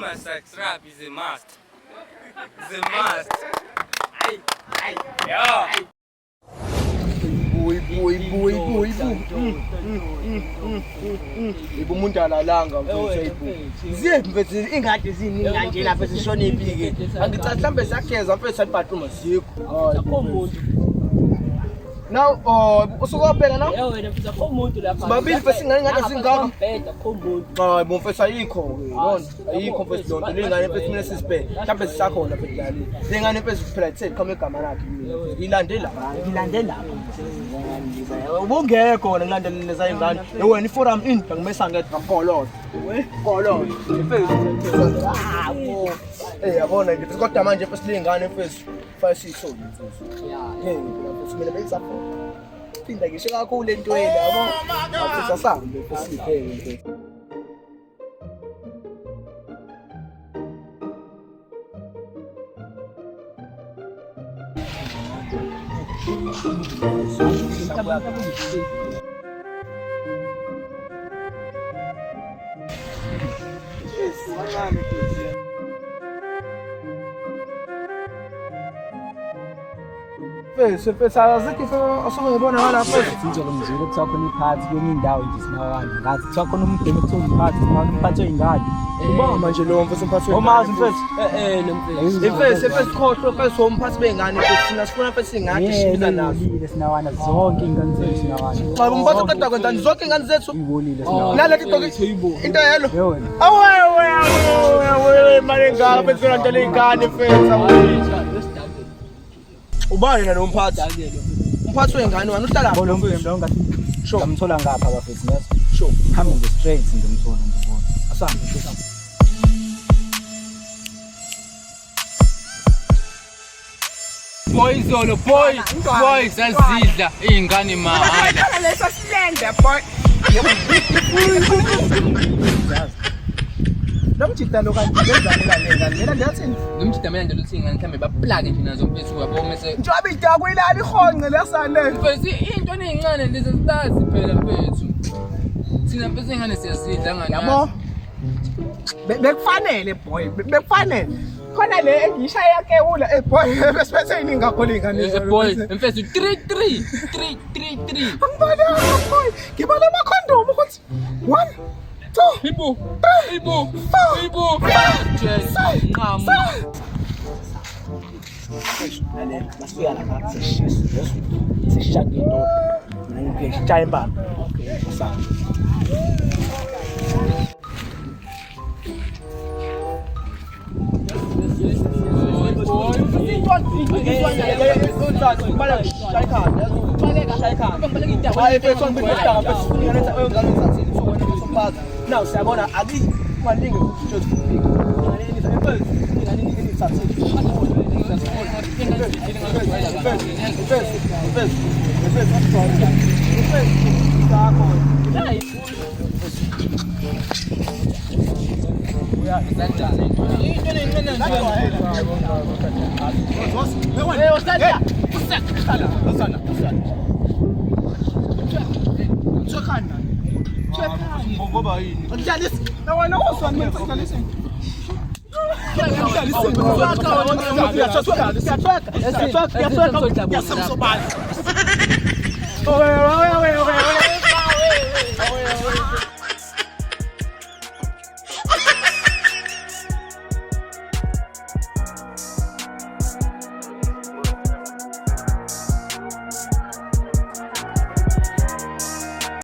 my sex rap is a must. It's a must. Yeah. Boy. Ibu umuntu alalanga mfethu. Ziphi mfethu ingadi ziningi kanje lapha sishona ipike. Angicathi mhlambe sakeza mfethu sanibhathuma zikho. Akho Now usukopela now? Yebo wena mfethu akho umuntu lapha. Babili mfethu ingane singaka. Akho umuntu. Hayi bo mfethu ayikho ke. Yona ayikho mfethu lonto lengane mfethu mina sisibhe. Mhlambe sisakhona mfethu dali. Lengane mfethu phela ithe qhamuka igama lakhe. Ilandela ubungekho wena ngilandele leza ingane wena iforum in ngimesa ngedwa ngololo mfethu yabona ngithi kodwa manje mfethu lengane mfethu fasisoni mfethu mfethu mina beyisapho phinda ngisho kakhulu lentweni yabo mfethu asambe mfethu siphele mfethu Fethu azikho asongibona ngala fethu nje ngizwe kuthiwa khona iphathi kwenye indawo nje sinawani ngathi kuthiwa khona umdeni okuthiwa iphathi umphathi oyingane ubanga manje lo mfethu umphathi omazi mfethu mfethu khohlo mfethu umphathi bengane mfethu sina sifuna mfethu ingadi shibila nazo sinawana zonke ingane zethu sinawana xa umphathi qeda kwenzani zonke ingane zethu ibolile sinawana nalethi gqoki into yelo awe mali engaka mfethu lento lengane mfethu ubani nalo umphathi wengane wena uhlala lapho lo mfethu lo ngathi ngamthola ngapha bafethu ngathi sure hamba nge straight ngimthola ngibona asambe boys azidla ingane mahala leso silende boy nomjida lo kanti ngenzanela ndiyathini nomjida mina nje luthi ingane mhlambe baplake nje nazo mfethu yabo mase njobe idakuyilala ihonqe lesane mfethu into ezincane lezi sitazi phela mfethu thina mfethu ingane siyazidla ngani yabo bekufanele boy bekufanele khona le engishaya ke ula boy besiphethe yini ngakho ingane boy mfethu 3 angibona boy ngibona amakhondom ukuthi 1 2 ibo nqamu nale masifika lapha sishaka into mina ngishaya impama asambe Now siyabona akumaningi ukuthi ngoba yini udlalisa wena uswani mfethu udlalisa